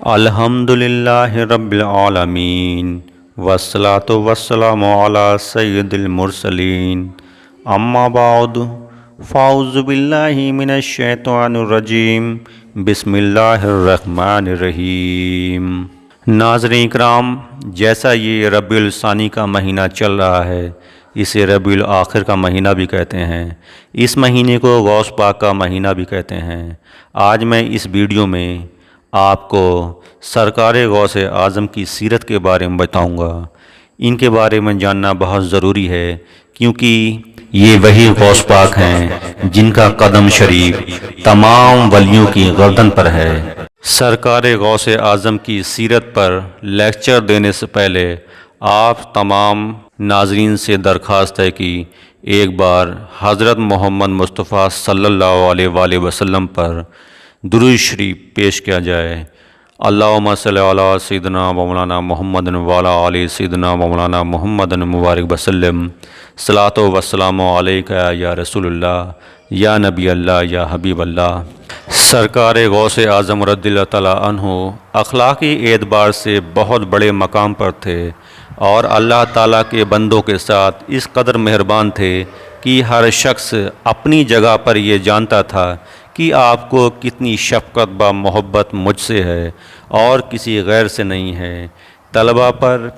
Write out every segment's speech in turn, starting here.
الحمدللہ رب العالمین والصلاة والسلام علی سید المرسلین اما بعد فاعوذ باللہ من الشیطان الرجیم بسم اللہ الرحمن الرحیم۔ ناظرین کرام، جیسا یہ ربیع الثانی کا مہینہ چل رہا ہے، اسے ربیع الآخر کا مہینہ بھی کہتے ہیں۔ اس مہینے کو غوث پاک کا مہینہ بھی کہتے ہیں۔ آج میں اس ویڈیو میں آپ کو سرکار غوث اعظم کی سیرت کے بارے میں بتاؤں گا۔ ان کے بارے میں جاننا بہت ضروری ہے، کیونکہ یہ وہی غوث پاک ہیں جن کا قدم شریف تمام ولیوں کی گردن پر ہے۔ سرکار غوث اعظم کی سیرت پر لیکچر دینے سے پہلے آپ تمام ناظرین سے درخواست ہے کہ ایک بار حضرت محمد مصطفیٰ صلی اللہ علیہ وآلہ وسلم پر درود شریف پیش کیا جائے۔ اللہم صلی علی سیدنا مولانا محمد وعلی آل سیدنا مولانا محمد مبارک وسلم۔ صلاۃ و السلام علیکہ یا رسول اللہ، یا نبی اللہ، یا حبیب اللہ۔ سرکار غوث اعظم رضی اللہ تعالیٰ عنہ اخلاقی اعتبار سے بہت بڑے مقام پر تھے، اور اللہ تعالیٰ کے بندوں کے ساتھ اس قدر مہربان تھے کہ ہر شخص اپنی جگہ پر یہ جانتا تھا کہ آپ کو کتنی شفقت با محبت مجھ سے ہے اور کسی غیر سے نہیں ہے۔ طلباء پر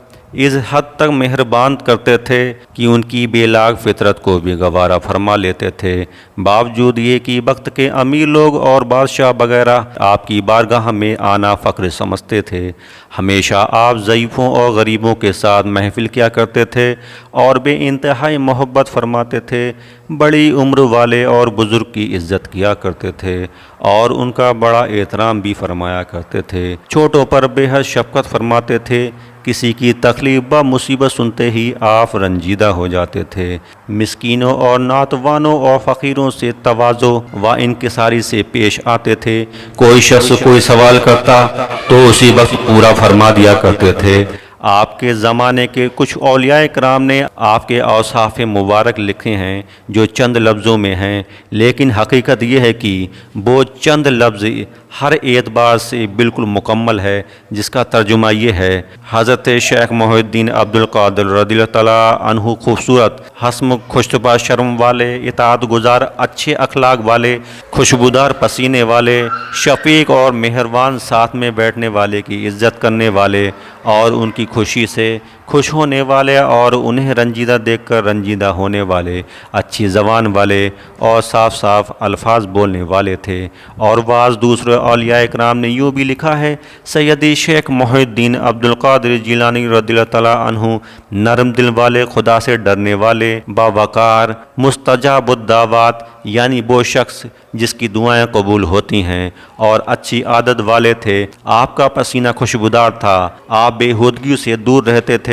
اس حد تک مہربان کرتے تھے کہ ان کی بے لاگ فطرت کو بھی گوارا فرما لیتے تھے، باوجود یہ کہ وقت کے امیر لوگ اور بادشاہ وغیرہ آپ کی بارگاہ میں آنا فخر سمجھتے تھے۔ ہمیشہ آپ ضعیفوں اور غریبوں کے ساتھ محفل کیا کرتے تھے اور بے انتہائی محبت فرماتے تھے۔ بڑی عمر والے اور بزرگ کی عزت کیا کرتے تھے اور ان کا بڑا احترام بھی فرمایا کرتے تھے۔ چھوٹوں پر بے حد شفقت فرماتے تھے۔ کسی کی تکلیف و مصیبت سنتے ہی آپ رنجیدہ ہو جاتے تھے۔ مسکینوں اور ناتوانوں اور فقیروں سے تواضع و انکساری سے پیش آتے تھے۔ کوئی شخص کوئی سوال کرتا تو اسی وقت پورا فرما دیا کرتے تھے۔ آپ کے زمانے کے کچھ اولیاء کرام نے آپ کے اوصاف مبارک لکھے ہیں جو چند لفظوں میں ہیں، لیکن حقیقت یہ ہے کہ وہ چند لفظ ہر اعتبار سے بالکل مکمل ہے، جس کا ترجمہ یہ ہے: حضرت شیخ محی الدین عبد القادر رضی اللہ تعالیٰ عنہ خوبصورت، حسم خوشتبہ شرم والے، اطاعت گزار، اچھے اخلاق والے، خوشبودار پسینے والے، شفیق اور مہربان، ساتھ میں بیٹھنے والے کی عزت کرنے والے اور ان کی خوشی سے خوش ہونے والے اور انہیں رنجیدہ دیکھ کر رنجیدہ ہونے والے، اچھی زبان والے اور صاف صاف الفاظ بولنے والے تھے۔ اور بعض دوسرے اولیاء اکرام نے یوں بھی لکھا ہے: سیدی شیخ محی الدین عبد القادر جیلانی رضی اللہ تعالیٰ عنہ نرم دل والے، خدا سے ڈرنے والے، باوقار، مستجاب الدعوات، یعنی وہ شخص جس کی دعائیں قبول ہوتی ہیں، اور اچھی عادت والے تھے۔ آپ کا پسینہ خوشبودار تھا، آپ بےہودگی سے دور رہتے تھے،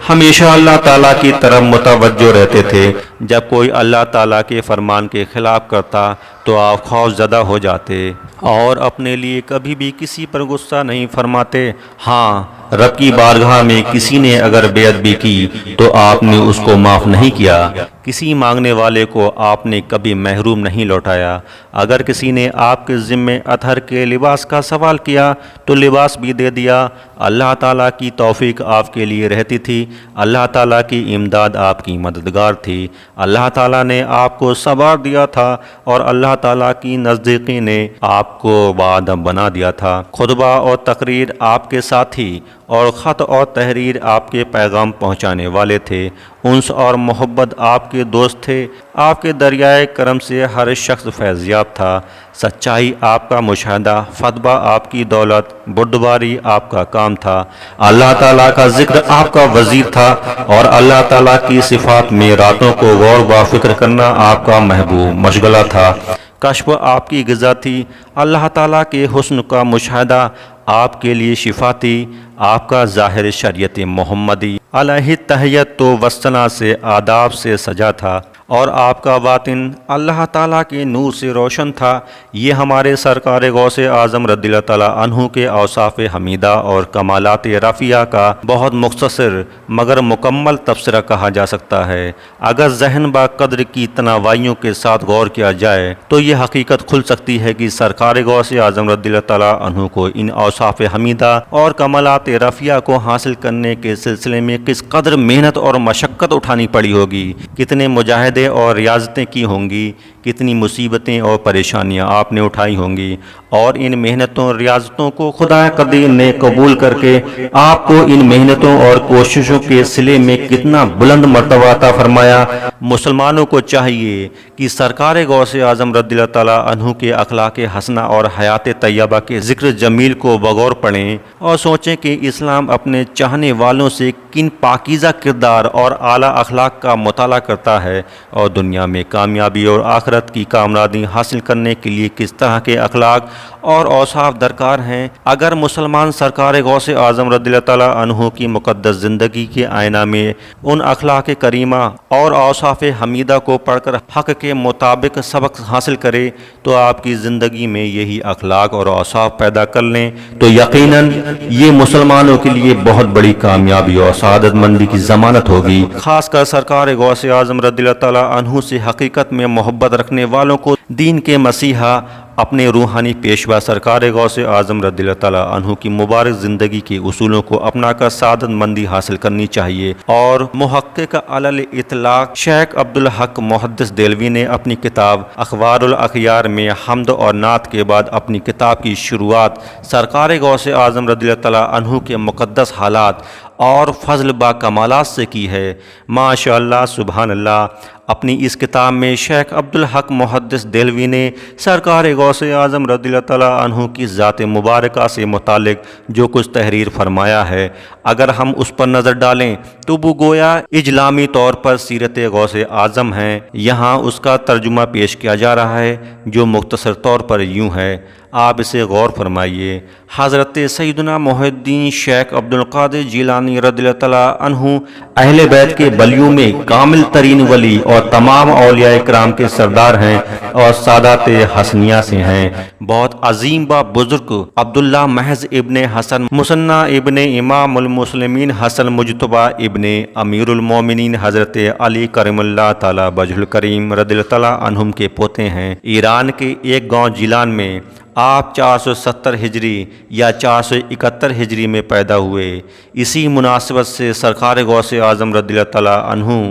ہمیشہ اللہ تعالیٰ کی طرف متوجہ رہتے تھے۔ جب کوئی اللہ تعالیٰ کے فرمان کے خلاف کرتا تو آپ خوف زدہ ہو جاتے اور اپنے لیے کبھی بھی کسی پر غصہ نہیں فرماتے۔ ہاں، رب کی بارگاہ میں کسی نے اگر بے ادبی کی تو آپ نے اس کو معاف نہیں کیا۔ کسی مانگنے والے کو آپ نے کبھی محروم نہیں لوٹایا۔ اگر کسی نے آپ کے ذمے اطہر کے لباس کا سوال کیا تو لباس بھی دے دیا۔ اللہ تعالیٰ کی توفیق آپ کے لیے رہتی تھی، اللہ تعالیٰ کی امداد آپ کی مددگار تھی۔ اللہ تعالیٰ نے آپ کو صبر دیا تھا اور اللہ تعالیٰ کی نزدیکی نے آپ کو باادب بنا دیا تھا۔ خطبہ اور تقریر آپ کے ساتھی اور خط اور تحریر آپ کے پیغام پہنچانے والے تھے۔ انس اور محبت آپ کے دوست تھے۔ آپ کے دریائے کرم سے ہر شخص فیض یاب تھا۔ سچائی آپ کا مشاہدہ، فتویٰ آپ کی دولت، بردباری آپ کا کام تھا۔ اللہ تعالیٰ کا ذکر آپ کا وزیر تھا اور اللہ تعالیٰ کی صفات میں راتوں کو غور و فکر کرنا آپ کا محبوب مشغلہ تھا۔ کشف آپ کی غذا تھی، اللہ تعالیٰ کے حسن کا مشاہدہ آپ کے لیے شفا تھی۔ آپ کا ظاہر شریعت محمدی علیہ تحیت و وسطنا سے آداب سے سجا تھا اور آپ کا باطن اللہ تعالیٰ کے نور سے روشن تھا۔ یہ ہمارے سرکار غوث اعظم رضی اللہ تعالیٰ عنہ کے اوصاف حمیدہ اور کمالات رفیعہ کا بہت مختصر مگر مکمل تبصرہ کہا جا سکتا ہے۔ اگر ذہن با قدر کی تنوعیوں کے ساتھ غور کیا جائے تو یہ حقیقت کھل سکتی ہے کہ سرکار غوث اعظم رضی اللہ تعالیٰ عنہ کو ان اوصاف حمیدہ اور کمالات رفیعہ کو حاصل کرنے کے سلسلے میں کس قدر محنت اور مشقت اٹھانی پڑی ہوگی، کتنے مجاہدے اور ریاضتیں کی ہوں گی، کتنی مصیبتیں اور پریشانیاں آپ نے اٹھائی ہوں گی، اور ان محنتوں ریاضتوں کو خدا قدیر نے قبول کر کے آپ کو ان محنتوں اور کوششوں کے صلے میں کتنا بلند مرتبہ عطا فرمایا۔ مسلمانوں کو چاہیے کہ سرکار غوث اعظم رضی اللہ تعالیٰ عنہ کے اخلاق حسنہ اور حیات طیبہ کے ذکر جمیل کو بغور پڑھیں اور سوچیں کہ اسلام اپنے چاہنے والوں سے کن پاکیزہ کردار اور اعلیٰ اخلاق کا مطالعہ کرتا ہے، اور دنیا میں کامیابی اور آخرت کی کامیابی حاصل کرنے کے لیے کس طرح کے اخلاق اور اوصاف درکار ہیں۔ اگر مسلمان سرکار غوث اعظم رضی اللہ تعالیٰ عنہ کی مقدس زندگی کے آئینہ میں ان اخلاق کریمہ اور اوصاف حمیدہ کو پڑھ کر حق کے مطابق سبق حاصل کرے تو آپ کی زندگی میں یہی اخلاق اور اوصاف پیدا کر لیں تو یقیناً یہ مسلمانوں کے لیے بہت بڑی کامیابی اور سعادت مندی کی ضمانت ہوگی۔ خاص کر سرکار غوث اعظم رضی اللہ تعالیٰ عنہ سے حقیقت میں محبت رکھنے والوں کو دین کے مسیحا اپنے روحانی پیشوا سرکار غوث اعظم رضی اللہ تعالیٰ عنہ کی مبارک زندگی کے اصولوں کو اپنا کر سعادت مندی حاصل کرنی چاہیے۔ اور محقق علی الاطلاق شیخ عبدالحق محدث دہلوی نے اپنی کتاب اخبار الاخیار میں حمد اور نعت کے بعد اپنی کتاب کی شروعات سرکار غوث اعظم رضی اللہ تعالیٰ عنہ کے مقدس حالات اور فضل با کمالات سے کی ہے۔ ماشاء اللہ، سبحان اللہ۔ اپنی اس کتاب میں شیخ عبدالحق محدث دہلوی نے سرکار غوث اعظم رضی اللہ تعالیٰ عنہ کی ذات مبارکہ سے متعلق جو کچھ تحریر فرمایا ہے، اگر ہم اس پر نظر ڈالیں تو وہ گویا اجلامی طور پر سیرت غوث اعظم ہیں۔ یہاں اس کا ترجمہ پیش کیا جا رہا ہے جو مختصر طور پر یوں ہے، آپ اسے غور فرمائیے۔ حضرت سیدنا محی الدین شیخ عبدالقادر جیلانی رضی اللہ تعالیٰ عنہ اہل بیت کے ولیوں میں کامل ترین ولی اور تمام اولیاء کرام کے سردار ہیں اور سادات حسنیہ سے ہیں۔ بہت عظیم با بزرگ عبداللہ محض ابن حسن مثنی ابن امام المسلمین حسن مجتبی ابن امیر المومنین حضرت علی کرم اللہ تعالیٰ وجہ الکریم رضی اللہ تعالیٰ عنہم کے پوتے ہیں۔ ایران کے ایک گاؤں جیلان میں آپ 470 ہجری یا 471 ہجری میں پیدا ہوئے۔ اسی مناسبت سے سرکار غوث اعظم رضی اللہ تعالیٰ عنہ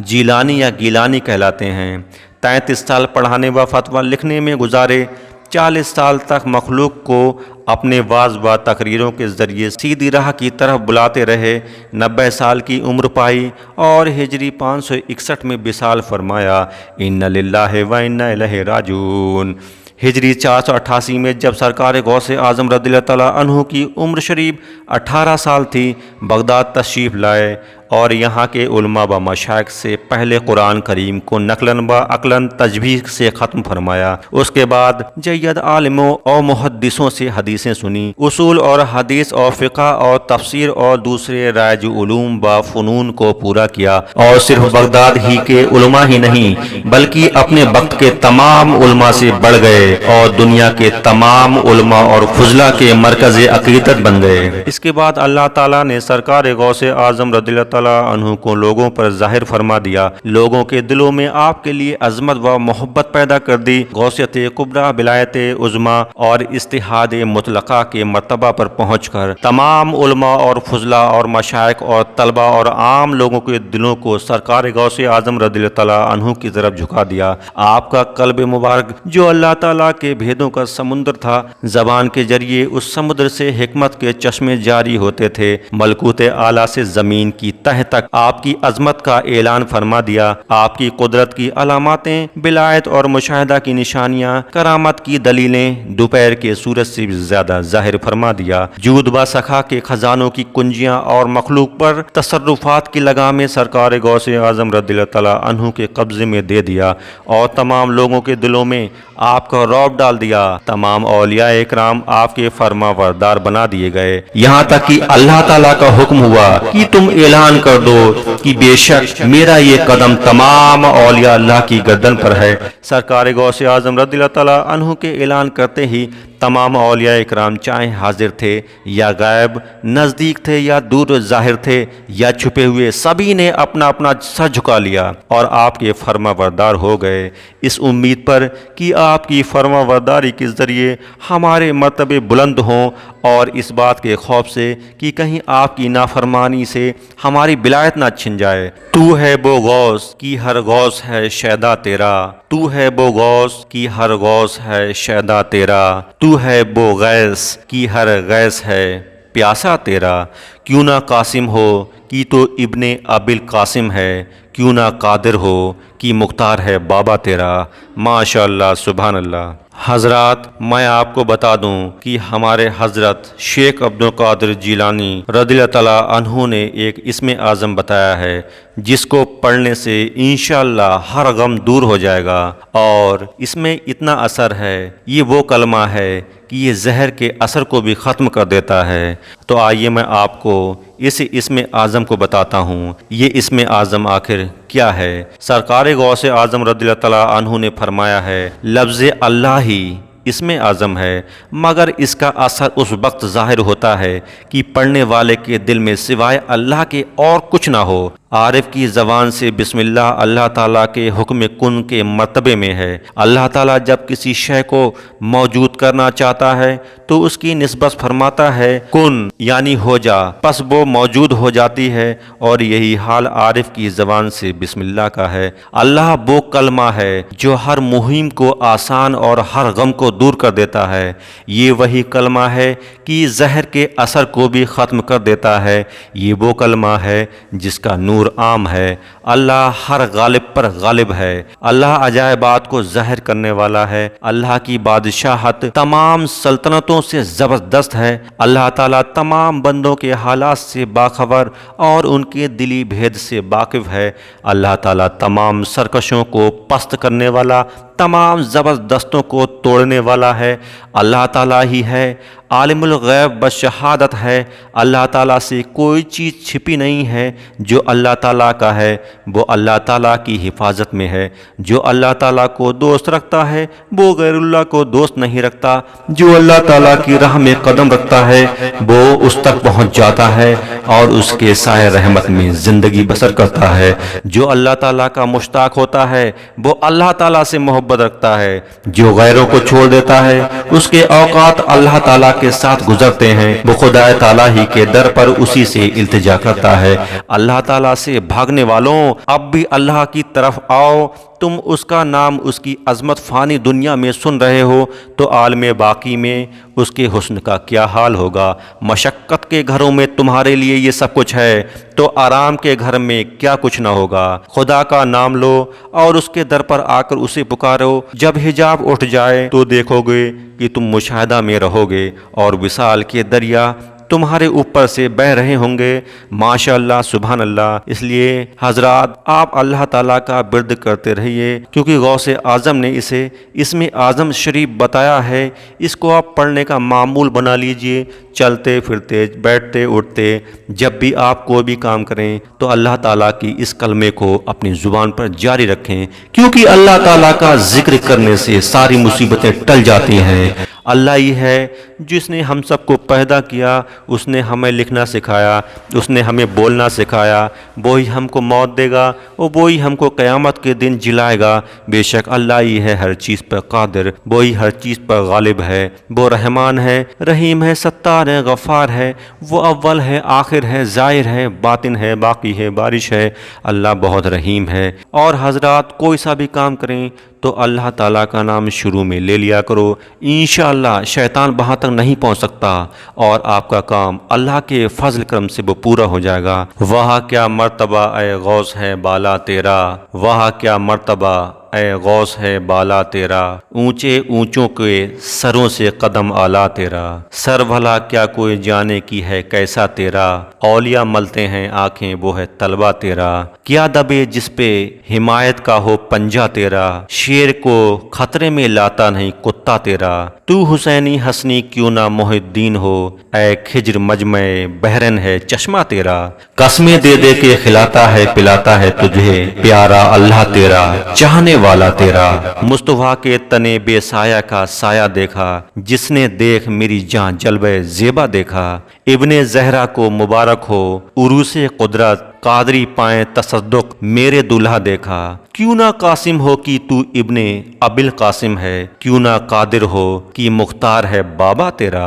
جیلانی یا گیلانی کہلاتے ہیں۔ 33 سال پڑھانے و فتویٰ لکھنے میں گزارے، 40 سال تک مخلوق کو اپنے واعظ و تقریروں کے ذریعے سیدھی راہ کی طرف بلاتے رہے۔ 90 سال کی عمر پائی اور ہجری 561 میں وصال فرمایا۔ ان للہ و انا الیہ راجعون۔ ہجری 488 میں جب سرکار غوث اعظم رضی اللہ تعالیٰ عنہ کی عمر شریف 18 سال تھی، بغداد تشریف لائے اور یہاں کے علماء و مشائخ سے پہلے قرآن کریم کو نقلاً و عقلاً تجوید سے ختم فرمایا۔ اس کے بعد جید عالموں اور محدثوں سے حدیثیں سنی، اصول اور حدیث اور فقہ اور تفسیر اور دوسرے رائج علوم و فنون کو پورا کیا، اور صرف بغداد ہی کے علماء ہی نہیں بلکہ اپنے وقت کے تمام علماء سے بڑھ گئے اور دنیا کے تمام علماء اور فضلاء کے مرکز عقیدت بن گئے۔ اس کے بعد اللہ تعالیٰ نے سرکار غوث اعظم رضی اللہ تعالیٰ عنہ کو لوگوں پر ظاہر فرما دیا، لوگوں کے دلوں میں آپ کے لیے عظمت و محبت پیدا کر دی۔ غوثیت کبریٰ، ولایت عظمیٰ اور استحاد مطلقہ کے مرتبہ پر پہنچ کر تمام علماء اور فضلاء اور مشائخ اور طلباء اور عام لوگوں کے دلوں کو سرکار غوث اعظم رضی اللہ تعالیٰ عنہ کی طرف جھکا دیا۔ آپ کا قلب مبارک جو اللہ تعالیٰ کے بھیدوں کا سمندر تھا، زبان کے ذریعے اس سمندر سے حکمت کے چشمے جاری ہوتے تھے۔ ملکوت اعلیٰ سے زمین کی تہ تک آپ کی عظمت کا اعلان فرما دیا۔ آپ کی قدرت کی علاماتیں، ولایت اور مشاہدہ کی نشانیاں، کرامت کی دلیلیں دوپہر کے سورج سے بھی زیادہ ظاہر فرما دیا۔ جود و سخا کے خزانوں کی کنجیاں اور مخلوق پر تصرفات کی لگامیں سرکار غوث اعظم رضی اللہ تعالیٰ عنہ کے قبضے میں دے دیا اور تمام لوگوں کے دلوں میں آپ کا رعب ڈال دیا۔ تمام اولیاء اکرام آپ کے فرما بردار بنا دیے گئے، یہاں تک کہ اللہ تعالیٰ کا حکم ہوا کہ تم اعلان روشن کر دو کہ بے شک میرا یہ قدم تمام اولیاء اللہ کی گردن پر ہے۔ سرکار غوث اعظم رضی اللہ تعالیٰ عنہ کے اعلان کرتے ہی تمام اولیاء اکرام چاہے حاضر تھے یا غائب، نزدیک تھے یا دور ظاہر تھے یا چھپے ہوئے، سبھی نے اپنا اپنا سر جھکا لیا اور آپ کے فرما بردار ہو گئے، اس امید پر کہ آپ کی فرما برداری کے ذریعے ہمارے مرتبے بلند ہوں، اور اس بات کے خوف سے کہ کہیں آپ کی نافرمانی سے ہماری ولایت نہ چھن جائے۔ تو ہے وہ غوث کی ہر غوث ہے شیدا تیرا، تو ہے وہ غوث کی ہر غوث ہے شیدا تیرا، تو ہے وہ غیث کی ہر غیث ہے پیاسا تیرا، کیوں نہ قاسم ہو کہ تو ابن ابل قاسم ہے، کیوں نہ قادر ہو کہ مختار ہے بابا تیرا۔ ماشاء اللہ، سبحان اللہ۔ حضرات، میں آپ کو بتا دوں کہ ہمارے حضرت شیخ عبد القادر جیلانی رضی اللہ تعالیٰ عنہ نے ایک اسم اعظم بتایا ہے جس کو پڑھنے سے انشاءاللہ ہر غم دور ہو جائے گا، اور اس میں اتنا اثر ہے، یہ وہ کلمہ ہے کہ یہ زہر کے اثر کو بھی ختم کر دیتا ہے۔ تو آئیے میں آپ کو اس اسم اعظم کو بتاتا ہوں۔ یہ اسم اعظم آخر کیا ہے؟ سرکار غوث اعظم رضی اللہ تعالیٰ عنہ نے فرمایا ہے، لفظ اللہ ہی اسم اعظم ہے، مگر اس کا اثر اس وقت ظاہر ہوتا ہے کہ پڑھنے والے کے دل میں سوائے اللہ کے اور کچھ نہ ہو۔ عارف کی زبان سے بسم اللہ اللہ تعالیٰ کے حکم کن کے مرتبے میں ہے۔ اللہ تعالیٰ جب کسی شے کو موجود کرنا چاہتا ہے تو اس کی نسبت فرماتا ہے کن، یعنی ہو جا، پس وہ موجود ہو جاتی ہے، اور یہی حال عارف کی زبان سے بسم اللہ کا ہے۔ اللہ وہ کلمہ ہے جو ہر مہم کو آسان اور ہر غم کو دور کر دیتا ہے۔ یہ وہی کلمہ ہے کہ زہر کے اثر کو بھی ختم کر دیتا ہے۔ یہ وہ کلمہ ہے جس کا نور عام ہے۔ اللہ ہر غالب پر غالب ہے۔ اللہ عجائبات کو ظاہر کرنے والا ہے۔ اللہ کی بادشاہت تمام سلطنتوں سے زبردست ہے۔ اللہ تعالیٰ تمام بندوں کے حالات سے باخبر اور ان کے دلی بھید سے واقف ہے۔ اللہ تعالیٰ تمام سرکشوں کو پست کرنے والا، تمام زبردستوں کو توڑنے والا ہے۔ اللہ تعالیٰ ہی ہے، عالم الغیب والشہادت ہے۔ اللہ تعالیٰ سے کوئی چیز چھپی نہیں ہے۔ جو اللہ تعالیٰ کا ہے وہ اللہ تعالیٰ کی حفاظت میں ہے۔ جو اللہ تعالیٰ کو دوست رکھتا ہے وہ غیر اللہ کو دوست نہیں رکھتا۔ جو اللہ تعالیٰ کی راہ میں قدم رکھتا ہے وہ اس تک پہنچ جاتا ہے اور اس کے سائے رحمت میں زندگی بسر کرتا ہے۔ جو اللہ تعالیٰ کا مشتاق ہوتا ہے وہ اللہ تعالیٰ سے محبت رکھتا ہے۔ جو غیروں کو چھوڑ دیتا ہے اس کے اوقات اللہ تعالیٰ کے ساتھ گزرتے ہیں۔ وہ خدا تعالیٰ ہی کے در پر اسی سے التجا کرتا ہے۔ اللہ تعالیٰ سے بھاگنے والوں، اب بھی اللہ کی طرف آؤ۔ تم اس کا نام، اس کی عظمت فانی دنیا میں سن رہے ہو تو عالم باقی میں اس کے حسن کا کیا حال ہوگا۔ مشقت کے گھروں میں تمہارے لیے یہ سب کچھ ہے تو آرام کے گھر میں کیا کچھ نہ ہوگا۔ خدا کا نام لو اور اس کے در پر آ کر اسے پکارو۔ جب حجاب اٹھ جائے تو دیکھو گے کہ تم مشاہدہ میں رہو گے اور وصال کے دریا تمہارے اوپر سے بہہ رہے ہوں گے۔ ماشاء اللہ، سبحان اللہ۔ اس لیے حضرات، آپ اللہ تعالیٰ کا برد کرتے رہیے، کیونکہ غوث اعظم نے اسے اسم اعظم شریف بتایا ہے۔ اس کو آپ پڑھنے کا معمول بنا لیجئے۔ چلتے پھرتے، بیٹھتے اٹھتے، جب بھی آپ کوئی بھی کام کریں تو اللہ تعالیٰ کی اس کلمے کو اپنی زبان پر جاری رکھیں، کیونکہ اللہ تعالیٰ کا ذکر کرنے سے ساری مصیبتیں ٹل جاتی ہیں۔ اللہ ہی ہے جس نے ہم سب کو پیدا کیا، اس نے ہمیں لکھنا سکھایا، اس نے ہمیں بولنا سکھایا۔ وہی ہم کو موت دے گا اور وہی ہم کو قیامت کے دن جلائے گا۔ بے شک اللہ ہی ہے ہر چیز پر قادر، وہی ہر چیز پر غالب ہے۔ وہ رحمان ہے، رحیم ہے، ستار ہے، غفار ہے۔ وہ اول ہے، آخر ہے، ظاہر ہے، باطن ہے، باقی ہے، بارش ہے۔ اللہ بہت رحیم ہے۔ اور حضرات، کوئی سا بھی کام کریں تو اللہ تعالیٰ کا نام شروع میں لے لیا کرو۔ انشاءاللہ شیطان وہاں تک نہیں پہنچ سکتا اور آپ کا کام اللہ کے فضل کرم سے وہ پورا ہو جائے گا۔ وہاں کیا مرتبہ اے غوث ہے بالا تیرا، وہاں کیا مرتبہ اے غوث ہے بالا تیرا، اونچے اونچوں کے سروں سے قدم اعلیٰ تیرا، سر بھلا کیا کوئی جانے کی ہے کیسا تیرا، اولیاء ملتے ہیں آنکھیں وہ ہے طلبہ تیرا، کیا دبے جس پہ حمایت کا ہو پنجہ تیرا، شیر کو خطرے میں لاتا نہیں کتا تیرا، تو حسینی حسنی کیوں نہ محی الدین ہو، اے خجر مجمع بحرن ہے چشمہ تیرا، قسمیں دے دے کے کھلاتا ہے پلاتا ہے تجھے پیارا اللہ تیرا، چاہنے والا تیرا، مصطفیٰ کے تنے بے سایہ کا سایہ دیکھا، جس نے دیکھ میری جان جلوہ زیبا دیکھا، ابن زہرا کو مبارک ہو عروس قدرت، قادری پائیں تصدق میرے دلہا دیکھا، کیوں نہ قاسم ہو کہ تو ابن ابل قاسم ہے، کیوں نہ قادر ہو کہ مختار ہے بابا تیرا،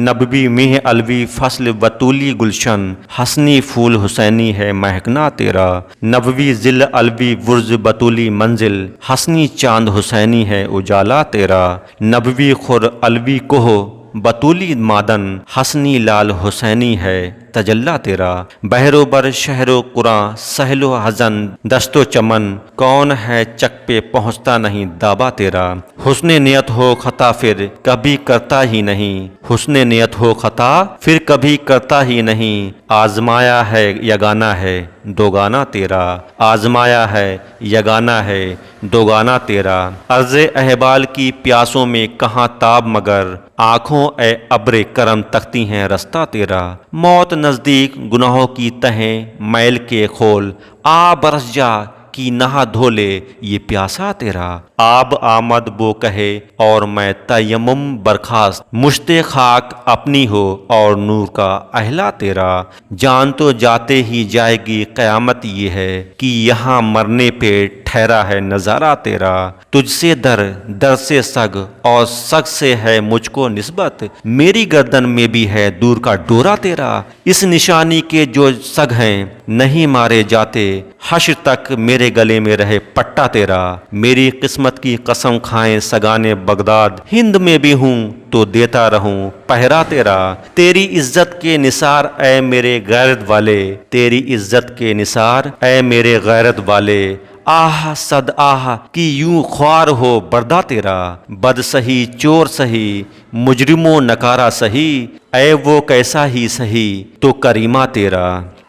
نبوی مہ الوی فصل بطولی گلشن، حسنی پھول حسینی ہے مہکنا تیرا، نبوی ذل الوی ورز بطولی منزل، حسنی چاند حسینی ہے اجالا تیرا، نبوی خور الوی کوہ بطولی مادن، حسنی لال حسینی ہے تجلا تیرا، بحر و بر شہر و قراں سہل و حزن دشت و چمن، کون ہے چک پہ پہنچتا نہیں دابا تیرا، حسن نیت ہو خطا پھر کبھی کرتا ہی نہیں، حسن نیت ہو خطا پھر کبھی کرتا ہی نہیں، آزمایا ہے یگانہ ہے دوگانہ تیرا، آزمایا ہے یگانہ ہے دوگانہ تیرا، عرض احبال کی پیاسوں میں کہاں تاب مگر، آنکھوں اے ابر کرم تکتی ہیں رستہ تیرا، موت نزدیک گناہوں کی تہیں میل کے کھول، آ برس جا کہ نہا دھو لے یہ پیاسا تیرا، آب آمد وہ کہے اور میں تیمم برخاست، مشت خاک اپنی ہو اور نور کا اہلا تیرا، جان تو جاتے ہی جائے گی قیامت یہ ہے کہ یہاں مرنے پہ ٹھہرا ہے نظارہ تیرا، تجھ سے در سے سگ اور سگ سے ہے مجھ کو نسبت، میری گردن میں بھی ہے دور کا ڈورا تیرا، اس نشانی کے جو سگ ہیں نہیں مارے جاتے، حشر تک میرے گلے میں رہے پٹا تیرا، میری قسمت کی قسم کھائیں سگانے بغداد، ہند میں بھی ہوں تو دیتا رہوں پہرا تیرا، تیری عزت کے نثار اے میرے غیرت والے، تیری عزت کے نثار اے میرے غیرت والے، آہ صد آہ کہ یوں خوار ہو بردہ تیرا، بد سہی چور سہی مجرم و نکارہ سہی، اے وہ کیسا ہی سہی تو کریمہ تیرا،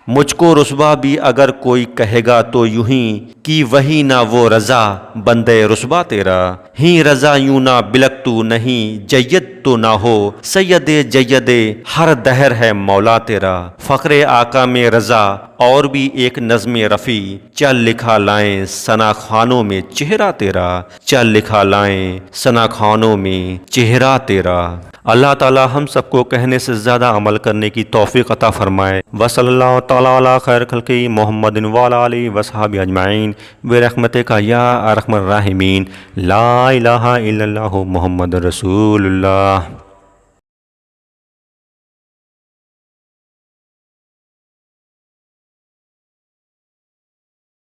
مجھ کو رسوا بھی اگر کوئی کہے گا تو یوں ہی کہ وہی نہ وہ رضا بندے رسوا تیرا، ہی رضا یوں نہ بلک تو نہیں جید تو نہ ہو، سید جید ہر دہر ہے مولا تیرا، فقر آقا میں رضا اور بھی ایک نظم رفیع، چل لکھا لائیں ثنا خوانوں میں چہرہ تیرا، چل لکھا لائیں ثنا خوانوں میں چہرہ تیرا۔ اللہ تعالی ہم سب کو کہنے سے زیادہ عمل کرنے کی توفیق عطا فرمائے۔ وصلی اللہ تعالی علی خیر خلقہ محمد وعلی آلہ وصحبہ اجمعین برحمتک یا ارحم الراحمین، لا الہ الا اللہ محمد رسول اللہ۔